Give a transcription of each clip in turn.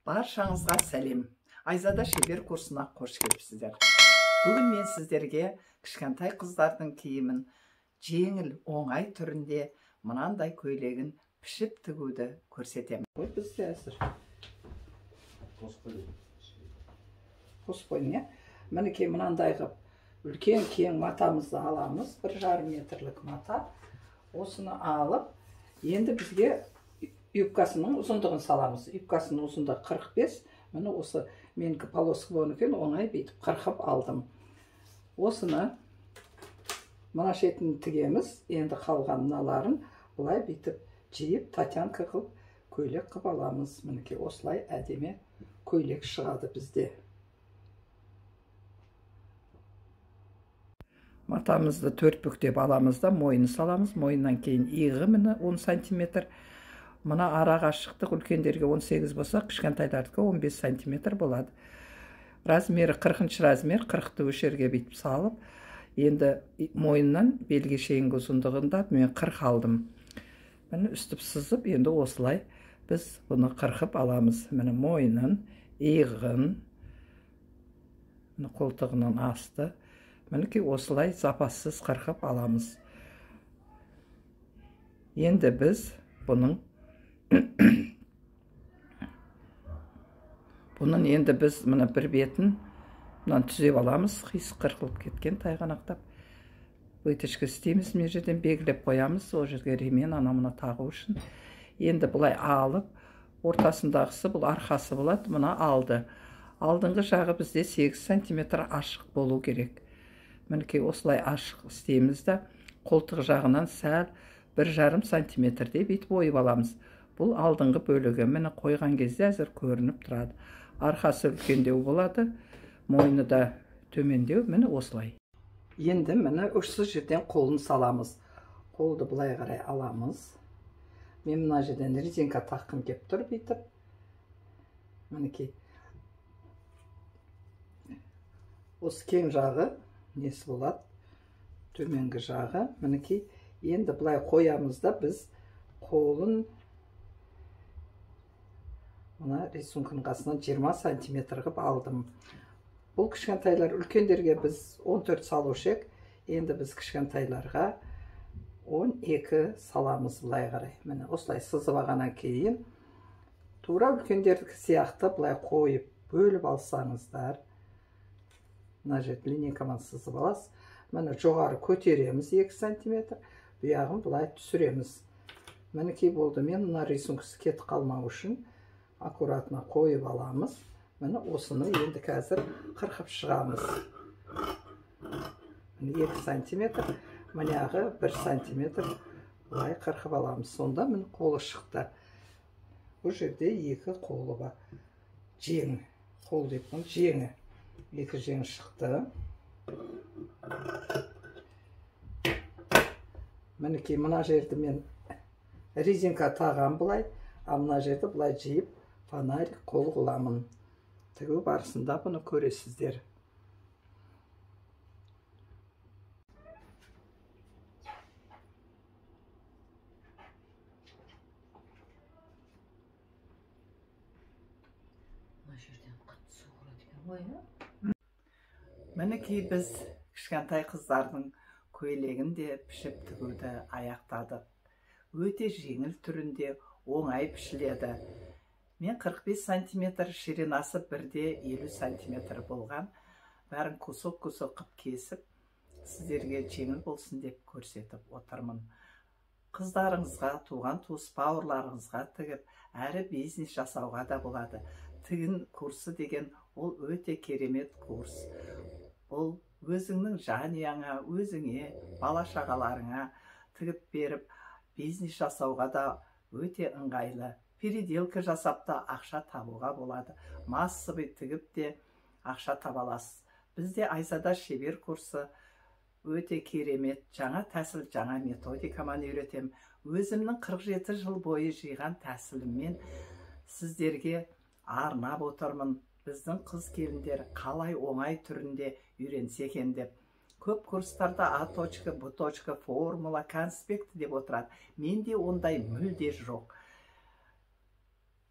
Баршаңызға сәлем. Айзада шебер курсына қош келіпсіздер. Бүгін мен сіздерге кішкентай қыздардың киімін жеңіл, оңай түрінде мынандай көйлегін пішіп тігуді көрсетемін. Бізде әзір. Қосып қойдың, мінекей мынандай қып үлкен кең матамызды аламыз. 1,5 метрлік мата. Осыны алып, енді бізге юбкасының ұзындығын саламыз. Юбкасының ұзындығы 45. Міне осы менікі полоска болғаннан оңай бүйтіп 40 алдым. Осыны мына шетін тігеміз. Енді қалған мыналарын былай бүйтіп жиып татянка қылып көйлек қып аламыз. Мінекей осылай әдемі көйлек шығады бізде. Матамызды 4 бүктеп аламыз да мойын саламыз. Мойыннан кейін иығы міне 10 сантиметр. Мына ара қашықтық үлкендерге 18 болса, кішкентайлардікі 15 сантиметр болады. Размері 40 размер, 40-ты өшерге бүйтіп салып, енді мойыннан белге шейінгі ұзындығында мен 40 алдым. Міне үстіп сызып, енді осылай біз бұны 40 аламыз. Міне мойынын, иығын, қолтығынан асты. Мінекей осылай запассыз 40 аламыз. Енді біз бұның енді біз мына бір бетін түзеп аламыз. Қисық қырқылып кеткен тайғанақтап. Өтішкі істейміз, мен жерден белгілеп қоямыз. О жерге ремен анамына тағу үшін. Енді бұлай алып, ортасындағысы бұл арқасы болады. Мына алды. Алдыңғы жағы бізде 8 сантиметр ашық болу керек. Мінекей осылай ашық істейміз да, қолтық жағынан сәл 1,5 сантиметрдей бүйтіп ойып аламыз. Бұл алдыңғы бөлігі. Міне қойған кезде әзір көрініп тұрады. Арқасы үлкендеу болады, мойны да төмендеу. Міне осылай. Енді міне осы жерден қолын саламыз. Қолды былай қарай аламыз. Мен мына жерден резинка таққым кеп тұр бүйтіп. Мінекей. Осы кең жағы несі болады? Төменгі жағы. Мінекей. Енді былай қоямыз да біз қолын мына рисункының қасынан 20 сантиметр қып алдым. Бұл кішкентайлар үлкендерге біз 14 салушек. Енді біз кішкентайларға 12 саламыз былай қарай. Міне осылай сызып алғаннан кейін тура үлкендердікі сияқты былай қойып бөліп алсаңыздар. Мына жерде линейкамен сызып аласыз. Міне жоғары көтереміз 2 сантиметр. Бұяғын бұлай түсіреміз. Мінекей болды. Мен мына рисункасы кетіп қалмау үшін аккуратно қойып аламыз. Міне осыны енді қазір қырқып шығамыз. 2 сантиметр, мінеғі 1 сантиметр бұлай қырқып аламыз. Сонда міне қолы шықты. Бұл жерде 2 қолы бар. Жеңі. Қол деп бұл жеңі. 2 жеңі шықты. Мінекей мына жерді мен резинка тағам бұлай, а мына жерді бұлай жиып фонарик қол қыламын. Тігу барысында бұны көресіздер. Мінекей біз кішкентай қыздардың көйлегін де пішіп тігуді аяқтадық. Өте жеңіл түрінде оңай пішіледі. Мен 45 сантиметр, ширинасы 1,50 сантиметр болған. Бәрін кусок-кусок қып кесіп, сіздерге жеңіл болсын деп көрсетіп отырмын. Қыздарыңызға, туған туыс бауырларыңызға тігіп, әрі бизнес жасауға да болады. Тігін курсы деген ол өте керемет курс. Ол өзіңнің жанұяңа, өзіңе, бала-шағаларыңа тігіп беріп, бизнес жасауға да өте ыңғайлы. Переделка жасап та ақша табуға болады. Массовый тігіп те ақша табаласыз. Бізде Айзада шебер курсы өте керемет. Жаңа тәсіл, жаңа методикамен үйретем. Өзімнің 47 жыл бойы жиған тәсіліммен сіздерге арнап отырмын. Біздің қыз келіндер қалай оңай түрінде үйренсе екен деп. Көп курстарда А точка, Б точка, формула, конспект деп отырады. Менде ондай мүлде жоқ.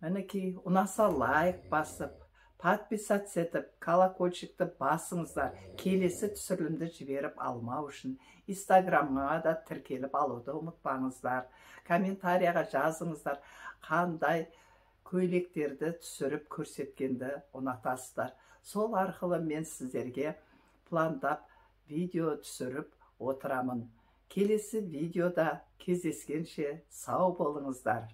мінекей ұнаса лайк басып, подписаться етіп, колокольчикті басыңыздар. Келесі түсірілімді жіберіп алмау үшін инстаграмға да тіркеліп алуды ұмытпаңыздар. Комментарияға жазыңыздар, қандай көйлектерді түсіріп көрсеткенді ұнатасыздар. Сол арқылы мен сіздерге пландап видео түсіріп отырамын. Келесі видеода кездескенше сау болыңыздар.